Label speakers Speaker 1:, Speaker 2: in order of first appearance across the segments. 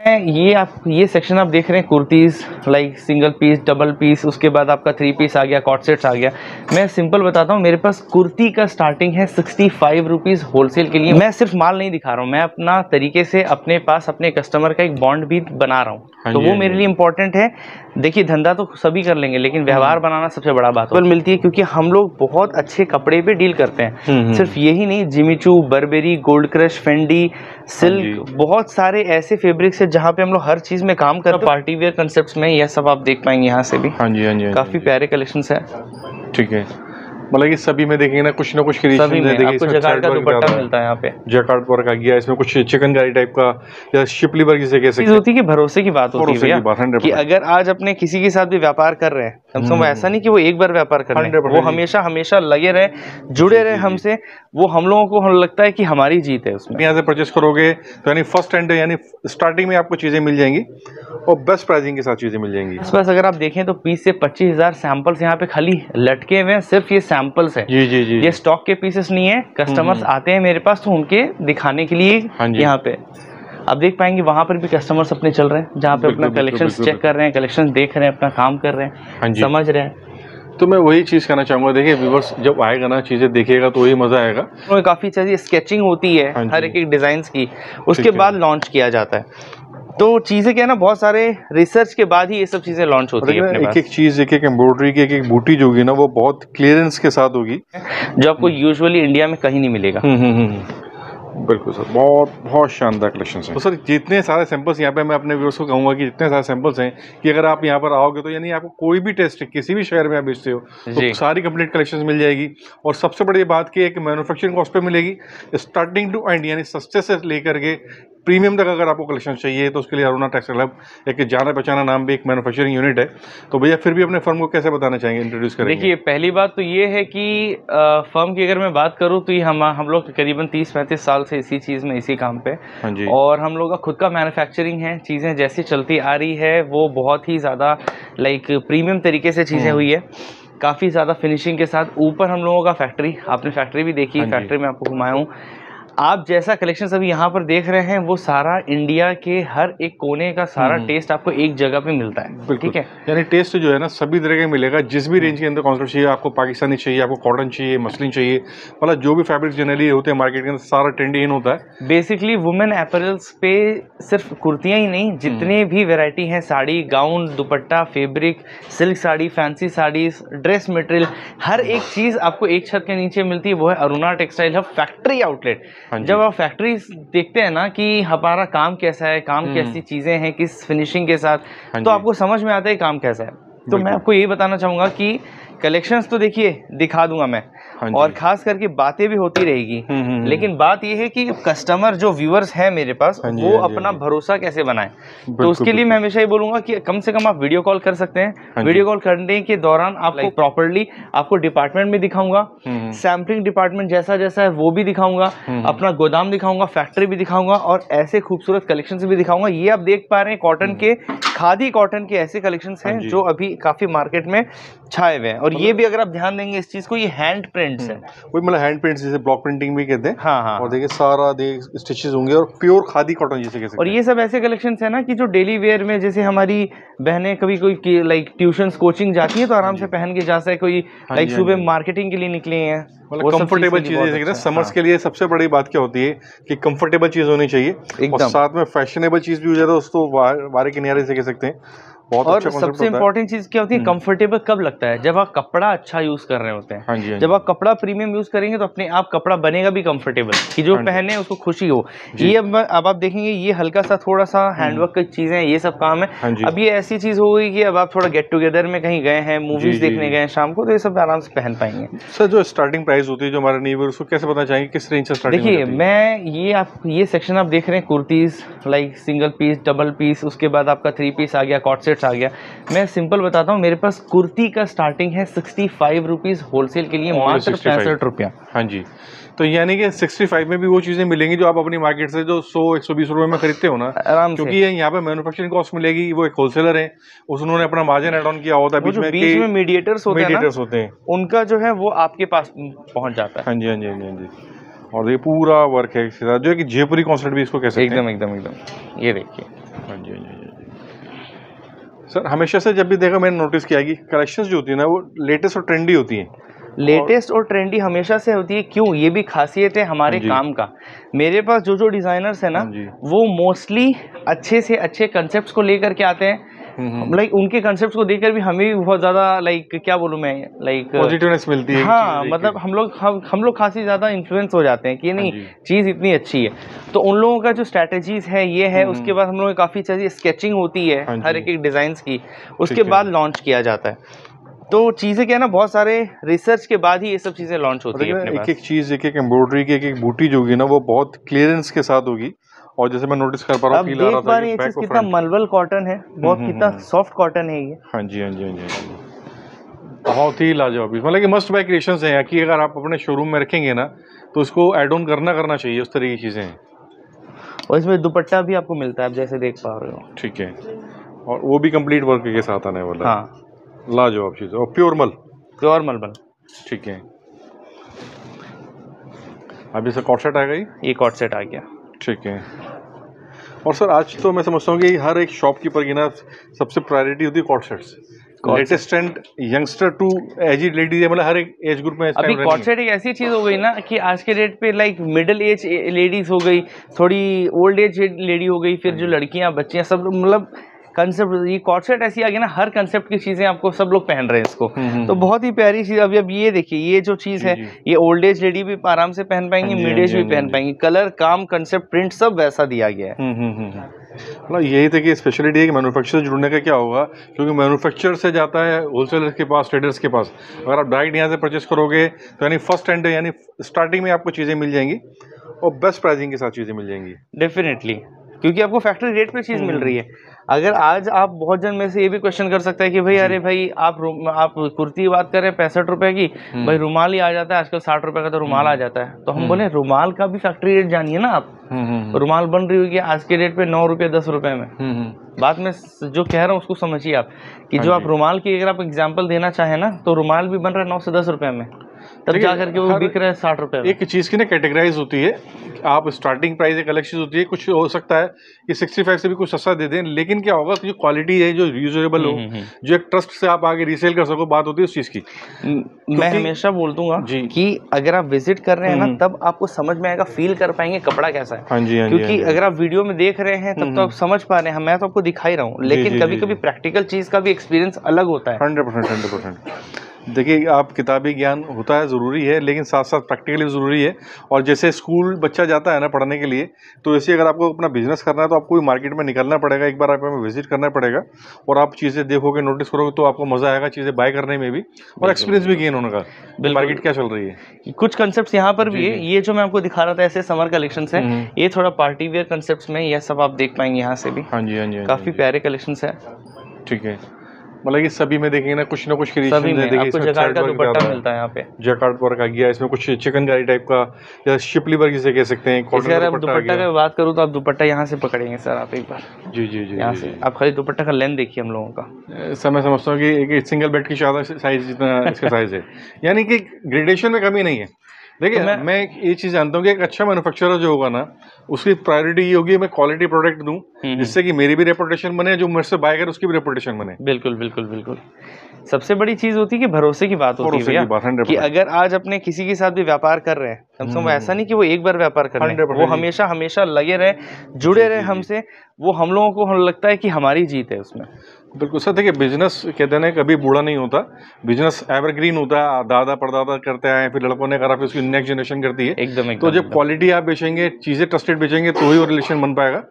Speaker 1: ये सेक्शन आप देख रहे हैं kurtis, like single piece, double piece, उसके बाद आपका 3 पीस आ गया, कॉट सेट्स आ गया। मैं सिंपल बताता हूँ, मेरे पास कुर्ती का स्टार्टिंग है 65 रुपीज़ होलसेल के लिए। मैं सिर्फ माल नहीं दिखा रहा हूँ, मैं अपना तरीके से अपने पास अपने कस्टमर का एक बॉन्ड भी बना रहा हूँ, तो वो मेरे लिए इंपॉर्टेंट है। देखिए, धंधा तो सभी कर लेंगे, लेकिन व्यवहार बनाना सबसे बड़ा बात है। मिलती है क्योंकि हम लोग बहुत अच्छे कपड़े पे डील करते हैं। सिर्फ यही नहीं, Jimmy Choo, barberi, gold crush, Fendi, silk, बहुत सारे ऐसे फैब्रिक्स है जहाँ पे हम लोग हर चीज में काम करते हैं। पार्टी वेयर कंसेप्ट्स में यह सब आप देख पाएंगे यहाँ से भी।
Speaker 2: हाँ जी,
Speaker 1: काफी प्यारे कलेक्शंस है।
Speaker 2: ठीक है, मतलब कि सभी में देखेंगे ना कुछ क्रिएशन
Speaker 1: सभी में आपको जकार्ड का दुपट्टा मिलता है यहाँ पे,
Speaker 2: जकार्ड वर्क आ गया, इसमें कुछ चिकनकारी टाइप का या शिपली वर्क जिसे कह सकते हैं।
Speaker 1: होती है कि भरोसे की बात होती है कि अगर आज अपने किसी के साथ भी व्यापार कर रहे हैं, कम से कम ऐसा नहीं कि वो एक बार व्यापार कर रहे हैं, वो हमेशा लगे रहे, जुड़े रहे हमसे, वो हम लोगों को लगता है कि हमारी जीत है उसमें।
Speaker 2: यहाँ से परचेस करोगे तो यानी फर्स्ट हैंड यानी स्टार्टिंग में आपको चीजें मिल जाएंगी और बेस्ट प्राइसिंग के साथ चीजें मिल जाएंगी।
Speaker 1: बस अगर आप देखें तो 20 से 25,000 सैंपल्स यहाँ पे खाली लटके हुए हैं, सिर्फ ये सैंपल्स है।
Speaker 2: जी, ये
Speaker 1: स्टॉक के पीसेस नहीं है। कस्टमर्स आते हैं मेरे पास तो उनके दिखाने के लिए यहाँ पे आप देख पाएंगे, वहां पर भी कस्टमर्स अपने चल रहे हैं, जहाँ पे अपना कलेक्शंस चेक कर रहे हैं, कलेक्शंस देख रहे हैं, अपना काम कर रहे हैं, समझ रहे हैं।
Speaker 2: तो मैं वही चीज़ कहना चाहूँगा, देखिए व्यूअर्स जब आएगा ना, चीज़ें देखिएगा तो वही मज़ा आएगा।
Speaker 1: तो काफ़ी अच्छी स्केचिंग होती है हर एक डिज़ाइंस की, उसके बाद लॉन्च किया जाता है। तो चीज़ें क्या है ना, बहुत सारे रिसर्च के बाद ही ये सब चीज़ें लॉन्च होती है।
Speaker 2: एक चीज़, एक एम्ब्रॉयडरी की एक बूटी जो होगी ना, वो बहुत क्लियरेंस के साथ होगी,
Speaker 1: जो आपको यूजुअली इंडिया में कहीं नहीं मिलेगा।
Speaker 2: बिल्कुल सर, बहुत शानदार कलेक्शन है। तो सर जितने सारे सैंपल्स यहाँ पे, मैं अपने व्यूअर्स को कहूँगा कि जितने सारे सैंपल्स हैं कि अगर आप यहाँ पर आओगे तो यानी आपको कोई भी टेस्ट किसी भी शहर में आप बेचते हो तो सारी कंप्लीट कलेक्शन मिल जाएगी। और सबसे बड़ी बात की है कि मैन्युफैक्चरिंग कॉस्ट पे मिलेगी, स्टार्टिंग टू एंड, यानी सस्ते से लेकर के प्रीमियम तक अगर आपको कलेक्शन चाहिए तो उसके लिए अरुणा टेक्सटाइल हब एक जाना पहचाना नाम भी, एक मैन्युफैक्चरिंग यूनिट है। तो भैया फिर भी अपने फर्म को कैसे बताना चाहेंगे, इंट्रोड्यूस करेंगे?
Speaker 1: देखिए, पहली बात तो ये है कि फर्म की अगर मैं बात करूँ तो ये हम लोग करीबन 30-35 साल से इसी चीज़ में, इसी काम पे, और हम लोग का खुद का मैन्युफैक्चरिंग है। चीज़ें जैसी चलती आ रही है वो बहुत ही ज़्यादा लाइक प्रीमियम तरीके से चीज़ें हुई है, काफ़ी ज़्यादा फिनिशिंग के साथ। ऊपर हम लोगों का फैक्ट्री, आपने फैक्ट्री भी देखी, फैक्ट्री में आपको घुमाया हूँ। आप जैसा कलेक्शन अभी यहाँ पर देख रहे हैं वो सारा इंडिया के हर एक कोने का सारा टेस्ट आपको एक जगह पे मिलता है। ठीक है,
Speaker 2: यानी टेस्ट जो है ना सभी तरह का मिलेगा, जिस भी रेंज के अंदर कॉन्सेप्ट चाहिए आपको, पाकिस्तानी चाहिए, आपको कॉटन चाहिए, मसलिन चाहिए, मतलब जो भी फैब्रिक जनरली होते हैं मार्केट के अंदर सारा ट्रेंडी इन होता है।
Speaker 1: बेसिकली वुमेन अपैरल्स पे सिर्फ कुर्तियाँ ही नहीं, जितने भी वेराइटी हैं, sari, gown, dupatta, fabric, silk sari, fancy saris, dress material, हर एक चीज़ आपको एक छत के नीचे मिलती है। वो है Aruna textile hub factory outlet. जब आप फैक्ट्री देखते हैं ना कि हमारा काम कैसा है, काम कैसी चीज़ें हैं, किस फिनिशिंग के साथ, तो आपको समझ में आता है काम कैसा है। तो मैं आपको यही बताना चाहूँगा कि कलेक्शंस तो देखिए दिखा दूंगा मैं, और खास करके बातें भी होती रहेगी, लेकिन बात यह है कि कस्टमर जो व्यूअर्स हैं मेरे पास, वो अपना भरोसा कैसे बनाए। तो उसके लिए मैं हमेशा ही बोलूंगा कि कम से कम आप वीडियो कॉल कर सकते हैं। वीडियो कॉल करने के दौरान आपको प्रॉपर्ली आपको डिपार्टमेंट में दिखाऊंगा, सैम्पलिंग डिपार्टमेंट जैसा जैसा है वो भी दिखाऊंगा, अपना गोदाम दिखाऊंगा, फैक्ट्री भी दिखाऊंगा, और ऐसे खूबसूरत कलेक्शन भी दिखाऊंगा। ये आप देख पा रहे हैं कॉटन के, खादी कॉटन के ऐसे कलेक्शंस हैं जो अभी काफी मार्केट में छाए हुए हैं। और ये भी अगर आप ध्यान देंगे इस चीज को, ये हैंड प्रिंट्स है,
Speaker 2: वही मतलब हैंड प्रिंट्स जिसे ब्लॉक प्रिंटिंग भी कहते हैं।
Speaker 1: हाँ।
Speaker 2: और देखिए सारा स्टिचेस होंगे और प्योर खादी कॉटन जिसे कहते हैं।
Speaker 1: और ये सब ऐसे कलेक्शंस है ना कि जो डेली वेयर में, जैसे हमारी बहनें कभी कोई लाइक ट्यूशंस कोचिंग जाती है तो आराम से पहन के जा सके, कोई लाइक सुबह मार्केटिंग के लिए निकले हैं,
Speaker 2: मतलब कंफर्टेबल चीजें। समर्स के लिए सबसे बड़ी बात क्या होती है कि कंफर्टेबल चीज होनी चाहिए, और साथ में फैशनेबल चीज भी हो जाए तो उसको वारे किनारे से कह सकते हैं। और अच्छा
Speaker 1: सबसे इंपॉर्टेंट चीज क्या होती है, कंफर्टेबल कब लगता है, जब आप कपड़ा अच्छा यूज कर रहे होते हैं। जब आप कपड़ा प्रीमियम यूज करेंगे तो अपने आप कपड़ा बनेगा भी कंफर्टेबल, कि जो पहने उसको खुशी हो। ये अब आप देखेंगे, ये हल्का सा थोड़ा सा हैंडवर्क की चीजें, ये सब काम है। अब ये ऐसी चीज हो गई कि अब आप थोड़ा गेट टुगेदर में कहीं गए हैं, मूवीज देखने गए शाम को, तो ये सब आराम से पहन पाएंगे।
Speaker 2: सर जो स्टार्टिंग प्राइस होती है जो हमारे न्यू उसको कैसे पता चाहिए किस रेंज से स्टार्टिंग?
Speaker 1: देखिए, मैं ये सेक्शन आप देख रहे हैं kurtis, like single piece, double piece, उसके बाद आपका 3 पीस आ गया, कॉट सेट्स आ गया। मैं सिंपल बताता हूँ, मेरे पास कुर्ती का स्टार्टिंग है 65 रुपीज होलसेल के लिए, मात्र 65 रुपया।
Speaker 2: हाँ जी, तो यानी कि 65 में भी वो चीजें मिलेंगी जो आप अपनी मार्केट से जो 100-120 रुपए में खरीदते हो ना आराम, क्योंकि यहाँ पे मैन्युफैक्चरिंग कॉस्ट मिलेगी। वो एक होलसेलर है, उन्होंने अपना मार्जिन एड ऑन किया होता है, बीच में मीडिएटर्स होते हैं,
Speaker 1: उनका जो है वो आपके पास पहुंच जाता है।
Speaker 2: हाँ जी हाँ जी हाँ जी। और ये पूरा वर्क है जो है कि जयपुरी कॉन्सेप्ट भी इसको कैसे
Speaker 1: एकदम ये देखिए।
Speaker 2: जी, हाँ जी। सर हमेशा से जब भी देखा मैंने नोटिस किया कि कलेक्शंस जो होती है ना वो लेटेस्ट और ट्रेंडी होती हैं।
Speaker 1: लेटेस्ट और ट्रेंडी हमेशा से होती है। क्यों? ये भी खासियत है हमारे
Speaker 2: जी।
Speaker 1: काम का। मेरे पास जो डिजाइनर्स है ना,
Speaker 2: हाँ जी।
Speaker 1: वो मोस्टली अच्छे से अच्छे कंसेप्ट्स को लेकर के आते हैं। लाइक उनके कंसेप्ट्स को देखकर भी हमें भी बहुत ज्यादा, लाइक क्या बोलूं मैं, लाइक
Speaker 2: पॉजिटिवनेस मिलती है।
Speaker 1: हाँ, मतलब हम लोग खासी ज्यादा इन्फ्लुएंस हो जाते हैं कि नहीं चीज इतनी अच्छी है। तो उन लोगों का जो स्ट्रेटेजीज है ये है। उसके बाद हम लोगों की काफी सारी स्केचिंग होती है हर एक डिजाइन की, उसके बाद लॉन्च किया जाता है। तो चीजें क्या है ना, बहुत सारे रिसर्च के बाद ही ये सब चीजें लॉन्च होती है अपने पास।
Speaker 2: एक चीज, एक एम्ब्रॉयडरी की एक बूटी जो होगी ना वो बहुत क्लियरेंस के साथ होगी। और जैसे मैं नोटिस कर पा रहा हूँ, फील आ रहा था कि
Speaker 1: ये चीज कितना मलबल कॉटन है, बहुत कितना सॉफ्ट कॉटन है ये।
Speaker 2: हाँ जी, हाँ जी, हाँ जी, बहुत ही लाजवाब। मतलब कि मस्ट बाय क्रिएशंस हैं कि अगर आप अपने शोरूम में रखेंगे ना तो उसको एड ऑन करना चाहिए, उस तरह की चीजें हैं।
Speaker 1: और इसमें दुपट्टा भी आपको मिलता है, आप जैसे देख पा रहे हो।
Speaker 2: ठीक है, और वो भी कंप्लीट वर्क के साथ आने वाला है। हाँ, लाजवाब चीज। और प्योर मलबल। ठीक है। अब जैसे कॉट सेट आ गई, ये
Speaker 1: कॉट सेट आ गया।
Speaker 2: ठीक है। और सर आज तो मैं समझता हूँ कि हर एक शॉपकीपर की ना सबसे प्रायोरिटी होती है coat sets. Latest and youngster to aged ladies, मतलब हर एक एज ग्रुप में
Speaker 1: अभी कॉट सेट एक ऐसी चीज हो गई ना कि आज के डेट पे लाइक मिडिल एज लेडीज हो गई, थोड़ी ओल्ड एज लेडी हो गई, फिर जो लड़कियां बच्चियां सब, मतलब कंसेप्ट ये कॉट सेट ऐसी आ गई ना, हर कंसेप्ट की चीजें आपको सब लोग पहन रहे हैं इसको। तो बहुत ही प्यारी चीज। अब ये देखिए, ये जो चीज है ये ओल्ड एज लेडी भी आराम से पहन पाएंगी, मिड एज भी पहन पाएंगी। कलर, काम, कंसेप्ट, प्रिंट सब वैसा दिया गया है।
Speaker 2: मतलब यही था कि स्पेशलिटी है कि मैन्युफैक्चरर जुड़ने का क्या होगा, क्योंकि मैन्युफैक्चरर से जाता है होलसेलर्स के पास, ट्रेडर्स के पास। अगर आप डायरेक्ट यहाँ से परचेस करोगे तो यानी फर्स्ट हैंड, यानी स्टार्टिंग में आपको चीज़ें मिल जाएंगी और बेस्ट प्राइसिंग के साथ चीज़ें मिल जाएंगी
Speaker 1: डेफिनेटली, क्योंकि आपको फैक्ट्री रेट पे चीज मिल रही है। अगर आज आप, बहुत जन में से ये भी क्वेश्चन कर सकता है कि भाई अरे भाई आप कुर्ती की बात कर रहे हैं 65 रुपए की, भाई रुमाल ही आ जाता है आजकल 60 रुपए का, तो रुमाल आ जाता है। तो हम बोले रुमाल का भी फैक्ट्री रेट जानिए ना आप। रुमाल बन रही होगी आज के रेट पे 9 रुपए 10 रुपए में। बात में जो कह रहा हूँ उसको समझिए आप, कि जो आप रुमाल की अगर आप एग्जाम्पल देना चाहें ना, तो रुमाल भी बन रहा है 9 से 10 रुपए में, तब जा करके वो बिक रहा है 60 रुपए में।
Speaker 2: एक चीज की ना कैटेगराइज होती है, आप स्टार्टिंग प्राइस एक अलग चीज होती है। कुछ हो सकता है कि 65 से भी कुछ सस्ता दे दें, लेकिन क्या होगा जो क्वालिटी है, जो यूजेबल हो, जो एक ट्रस्ट से आप आगे रीसेल कर सको, बात होती है उस चीज की।
Speaker 1: मैं हमेशा बोल दूंगा कि अगर आप विजिट कर रहे हैं ना, तब आपको समझ में आएगा, फील कर पाएंगे कपड़ा कैसा है। क्योंकि अगर आप वीडियो में देख रहे हैं तब तो आप समझ पा रहे हैं, मैं तो आपको दिखा ही रहा हूँ, लेकिन कभी कभी प्रैक्टिकल चीज का भी एक्सपीरियंस अलग होता है।
Speaker 2: 100%। देखिए, आप किताबी ज्ञान होता है, ज़रूरी है, लेकिन साथ साथ प्रैक्टिकली ज़रूरी है। और जैसे स्कूल बच्चा जाता है ना पढ़ने के लिए, तो ऐसे अगर आपको अपना बिजनेस करना है तो आपको भी मार्केट में निकलना पड़ेगा, एक बार आपको विजिट करना पड़ेगा, और आप चीज़ें देखोगे, नोटिस करोगे, तो आपको मज़ा आएगा चीज़ें बाय करने में भी, और एक्सपीरियंस भी गेन होने का, मार्केट क्या चल रही है।
Speaker 1: कुछ कंसेप्ट यहाँ पर भी है। ये जो मैं आपको दिखा रहा था ऐसे समर कलेक्शन है, ये थोड़ा पार्टी वेयर कंसेप्ट में, यह सब आप देख पाएंगे यहाँ से भी।
Speaker 2: हाँ जी,
Speaker 1: काफी प्यारे कलेक्शन है।
Speaker 2: ठीक है, मतलब कि सभी में देखेंगे ना कुछ
Speaker 1: सभी में आपको जैकार्ड का दुपट्टा मिलता है यहाँ पे।
Speaker 2: जैकार्ड वर्क आ गया, इसमें कुछ चिकनकारी टाइप का, या शिपली वर्क जिसे कह सकते हैं।
Speaker 1: अगर आप दुपट्टा की बात करूँ तो आप दुपट्टा यहाँ से पकड़ेंगे सर, आप एक बार।
Speaker 2: जी,
Speaker 1: यहाँ से आप खाली दुपट्टा का लेंथ देखिए हम लोगों का।
Speaker 2: मैं समझता हूँ कि एक सिंगल बेड की साइज जितना इसका साइज है, यानी कि ग्रेडेशन में कमी नहीं है। देखिए, तो मैं ये चीज़ जानता हूँ कि एक अच्छा मैन्युफैक्चरर जो होगा ना, उसकी प्रायोरिटी ये होगी मैं क्वालिटी प्रोडक्ट दूं, जिससे कि मेरी भी रेपुटेशन बने, जो मुझसे बाय करे उसकी भी रेपुटेशन बने।
Speaker 1: बिल्कुल। सबसे बड़ी चीज होती है कि भरोसे की बात होती है भैया, कि अगर आज अपने किसी के साथ भी व्यापार कर रहे हैं, कम से कम ऐसा नहीं कि वो एक बार व्यापार कर रहे हैं, वो हमेशा लगे रहे, जुड़े रहे हमसे, वो हम लोगों को लगता है कि हमारी जीत है उसमें।
Speaker 2: बिल्कुल सर। देखिए, बिजनेस कहते हैं कभी बूढ़ा नहीं होता, बिजनेस एवरग्रीन होता है, दादा परदादा करते आए, फिर लड़कों ने करा, फिर उसकी नेक्स्ट जनरेशन करती है।
Speaker 1: एकदम।
Speaker 2: तो जब क्वालिटी आप बेचेंगे, चीज़ें ट्रस्टेड बेचेंगे, तो ही वो रिलेशन बन पाएगा।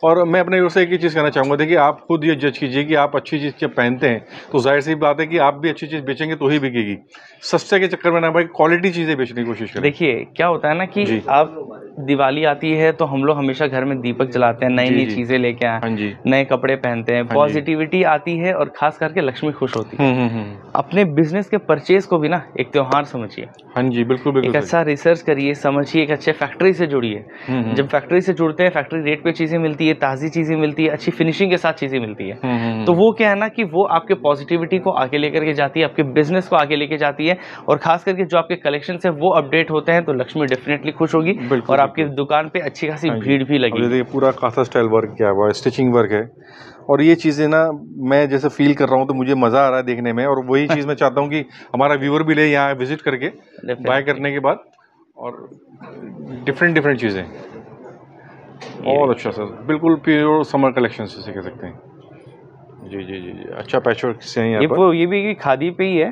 Speaker 2: और मैं अपने ओर से एक ही चीज़ कहना चाहूँगा, देखिए आप खुद ये जज कीजिए कि आप अच्छी चीज़ जब पहनते हैं तो जाहिर सी बात है कि आप भी अच्छी चीज़ बेचेंगे तो ही बिकेगी। सस्ते के चक्कर में ना भाई, क्वालिटी चीज़ें बेचने की कोशिश करें।
Speaker 1: देखिए क्या होता है ना कि आप दिवाली आती है तो हम लोग हमेशा घर में दीपक जलाते हैं, नई चीज़ें लेके आए, नए कपड़े पहनते हैं, पॉजिटिविटी आती है, और खास करके लक्ष्मी खुश होती है। अपने बिजनेस के परचेज को भी ना एक त्योहार समझिए।
Speaker 2: हाँ जी, बिल्कुल।
Speaker 1: एक अच्छा रिसर्च करिए, समझिए, एक अच्छे फैक्ट्री से जुड़िए। जब फैक्ट्री से जुड़ते हैं, फैक्ट्री रेट पे चीज़ें मिलती है, मिलती है, ताज़ी चीज़ें मिलती है, अच्छी फिनिशिंग के साथ चीज़ें मिलती है। तो वो क्या है ना कि वो आपके पॉजिटिविटी को आगे लेकर के जाती है, आपके बिजनेस को आगे लेके जाती है, और खास करके जो आपके कलेक्शन है वो अपडेट होते हैं तो लक्ष्मी डेफिनेटली खुश होगी और आपकी दुकान पे अच्छी खासी भीड़ भी लगी।
Speaker 2: देखिए पूरा काथा स्टाइल वर्क किया हुआ है, स्टिचिंग वर्क है, और ये चीज़ें ना मैं जैसे फील कर रहा हूँ तो मुझे मज़ा आ रहा है देखने में, और वही चीज़ मैं चाहता हूँ कि हमारा व्यूअर भी ले यहाँ विजिट करके बाय करने के बाद, और डिफरेंट चीज़ें। बहुत अच्छा सर, बिल्कुल प्योर समर कलेक्शन से कह सकते हैं। जी जी जी जी, अच्छा पैचवर्क से है यहाँ पर।
Speaker 1: ये भी खादी पे ही है,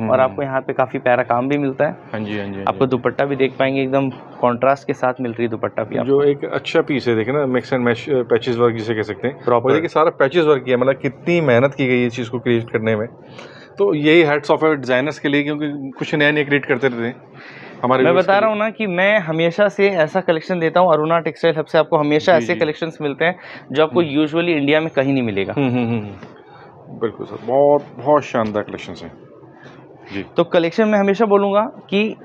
Speaker 1: और आपको यहाँ पे काफ़ी प्यारा काम भी मिलता है।
Speaker 2: हाँ जी हाँ जी।
Speaker 1: आपको दुपट्टा भी देख पाएंगे, एकदम कॉन्ट्रास्ट के साथ मिल रही है दुपट्टा भी।
Speaker 2: जो एक अच्छा पीस है, देखे ना, mix and match patches work जिसे कह सकते हैं।
Speaker 1: प्रॉपर
Speaker 2: देखिए सारा पैचेस वर्क किया, मतलब कितनी मेहनत की गई है इस चीज़ को क्रिएट करने में। तो यही हैट्स ऑफ है डिज़ाइनर्स के लिए, क्योंकि कुछ नया नया क्रिएट करते रहते हैं हमारे। मैं
Speaker 1: बता रहा हूँ ना कि मैं हमेशा से ऐसा कलेक्शन देता हूँ, अरुणा टेक्सटाइल हब से आपको हमेशा ऐसे कलेक्शंस मिलते हैं जो आपको यूजुअली इंडिया में कहीं नहीं मिलेगा।
Speaker 2: बिल्कुल सर, बहुत बहुत शानदार कलेक्शंस हैं जी।
Speaker 1: तो कलेक्शन में हमेशा बोलूँगा कि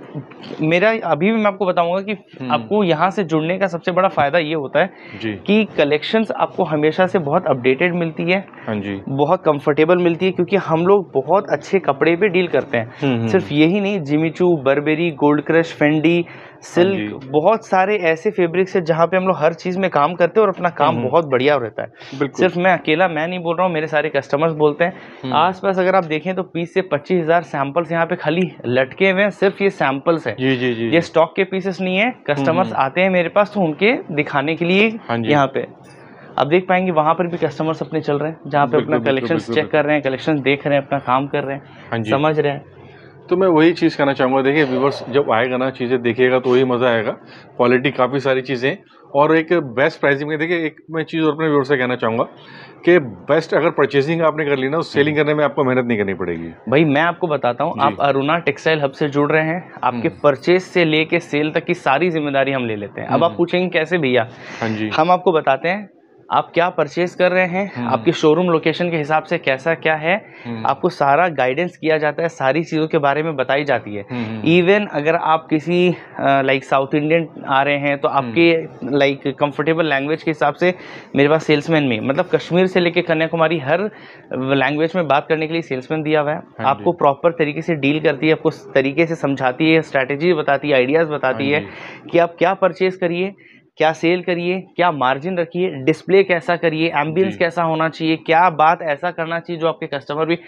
Speaker 1: मेरा अभी भी मैं आपको बताऊंगा कि आपको यहाँ से जुड़ने का सबसे बड़ा फायदा ये होता है
Speaker 2: जी
Speaker 1: कि कलेक्शंस आपको हमेशा से बहुत अपडेटेड मिलती है।
Speaker 2: हाँ जी,
Speaker 1: बहुत कंफर्टेबल मिलती है, क्योंकि हम लोग बहुत अच्छे कपड़े पे डील करते हैं। सिर्फ यही नहीं, Jimmy Choo, barberi, gold crush, Fendi, silk, बहुत सारे ऐसे फैब्रिक्स है जहाँ पे हम लोग हर चीज़ में काम करते हैं और अपना काम बहुत बढ़िया रहता है। सिर्फ मैं नहीं बोल रहा हूँ, मेरे सारे कस्टमर्स बोलते हैं। आसपास अगर आप देखें तो 20 से 25,000 सैंपल्स यहाँ पे खाली लटके हुए हैं, सिर्फ ये सैंपल्स है।
Speaker 2: जी जी जी,
Speaker 1: ये स्टॉक के पीसेस नहीं है। कस्टमर्स आते हैं मेरे पास तो उनके दिखाने के लिए यहाँ पे आप देख पाएंगे, वहाँ पर भी कस्टमर्स अपने चल रहे हैं जहाँ पे अपना कलेक्शन चेक कर रहे हैं, कलेक्शन देख रहे हैं, अपना काम कर रहे हैं, समझ रहे हैं।
Speaker 2: तो मैं वही चीज़ कहना चाहूँगा, देखिए व्यूअर्स जब आएगा ना, चीज़ें देखिएगा तो वही मज़ा आएगा। क्वालिटी काफ़ी सारी चीज़ें और एक बेस्ट प्राइसिंग में। देखिए एक मैं चीज़ और अपने व्यूअर्स से कहना चाहूँगा कि बेस्ट अगर परचेजिंग आपने कर ली ना, उस सेलिंग करने में आपको मेहनत नहीं करनी पड़ेगी।
Speaker 1: भाई मैं आपको बताता हूँ, आप अरुणा टेक्सटाइल हब से जुड़ रहे हैं, आपके परचेज से लेके सेल तक की सारी जिम्मेदारी हम ले लेते हैं। अब आप पूछेंगे कैसे भैया?
Speaker 2: हाँ जी,
Speaker 1: हम आपको बताते हैं आप क्या परचेज कर रहे हैं, आपकी शोरूम लोकेशन के हिसाब से कैसा क्या है, आपको सारा गाइडेंस किया जाता है, सारी चीज़ों के बारे में बताई जाती है। इवन अगर आप किसी लाइक साउथ इंडियन आ रहे हैं तो आपके लाइक कंफर्टेबल लैंग्वेज के हिसाब से मेरे पास सेल्समैन में, मतलब कश्मीर से लेके कन्याकुमारी हर लैंग्वेज में बात करने के लिए सेल्समैन दिया हुआ है। आपको प्रॉपर तरीके से डील करती है, आपको तरीके से समझाती है, स्ट्रैटेजी बताती है, आइडियाज़ बताती है कि आप क्या परचेज करिए, क्या सेल करिए, क्या मार्जिन रखिए, डिस्प्ले कैसा करिए, एम्बियंस कैसा होना चाहिए, क्या बात ऐसा करना चाहिए जो आपके कस्टमर भी।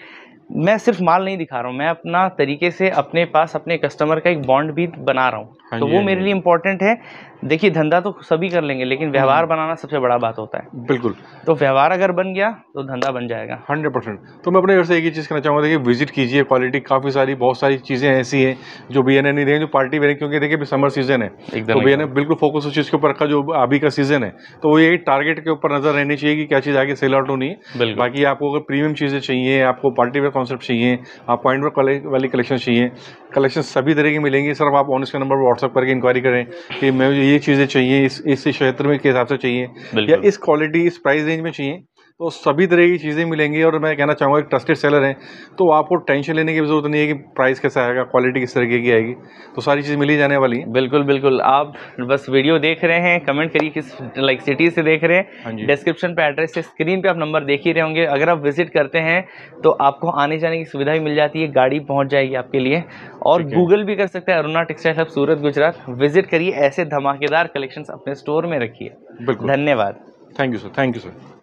Speaker 1: मैं सिर्फ माल नहीं दिखा रहा हूँ, मैं अपना तरीके से अपने पास अपने कस्टमर का एक बॉन्ड भी बना रहा हूँ। तो वो मेरे लिए इम्पोर्टेंट है। देखिए धंधा तो सभी कर लेंगे, लेकिन व्यवहार बनाना सबसे बड़ा बात होता है।
Speaker 2: बिल्कुल,
Speaker 1: तो व्यवहार अगर बन गया तो धंधा बन जाएगा
Speaker 2: 100%। तो मैं अपने घर से एक ही चीज़ कहना चाहूँगा, देखिए विजिट कीजिए, क्वालिटी काफ़ी सारी, बहुत सारी चीज़ें ऐसी हैं जो भैया ने नहीं देंगे, जो पार्टी वेयर, क्योंकि देखिए समर सीजन है तो भैया ने बिल्कुल फोकस उस चीज़ के ऊपर रखा जो अभी का सीजन है। तो वो यही टारगेट के ऊपर नजर रहनी चाहिए कि क्या चीज़ आगे सेल आउट होनी है। बाकी आपको अगर प्रीमियम चीज़ें चाहिए, आपको पार्टी वेयर कॉन्सेप्ट चाहिए, आप पॉइंट वर्क वाली कलेक्शन चाहिए, कलेक्शन सभी तरह की मिलेंगी। सर आप ऑन इसका नंबर पर व्हाट्सअप करके इंक्वायरी करें कि मैं ये चीज़ें चाहिए, इस क्षेत्र में के हिसाब से चाहिए या इस क्वालिटी इस प्राइस रेंज में चाहिए, तो सभी तरह की चीज़ें मिलेंगी। और मैं कहना चाहूँगा एक ट्रस्टेड सेलर हैं तो आपको टेंशन लेने की ज़रूरत नहीं है कि प्राइस कैसा आएगा, क्वालिटी किस तरीके की आएगी, तो सारी चीज़ मिल ही जाने वाली है।
Speaker 1: बिल्कुल बिल्कुल, आप बस वीडियो देख रहे हैं, कमेंट करिए किस लाइक सिटी से देख रहे हैं। डिस्क्रिप्शन पे एड्रेस है, स्क्रीन पे आप नंबर देख ही रहे होंगे। अगर आप विजिट करते हैं तो आपको आने जाने की सुविधा भी मिल जाती है, गाड़ी पहुँच जाएगी आपके लिए। और गूगल भी कर सकते हैं, Aruna textile hub Surat Gujarat. Visit करिए, ऐसे धमाकेदार कलेक्शंस अपने स्टोर में रखिए। धन्यवाद।
Speaker 2: Thank you sir, thank you sir.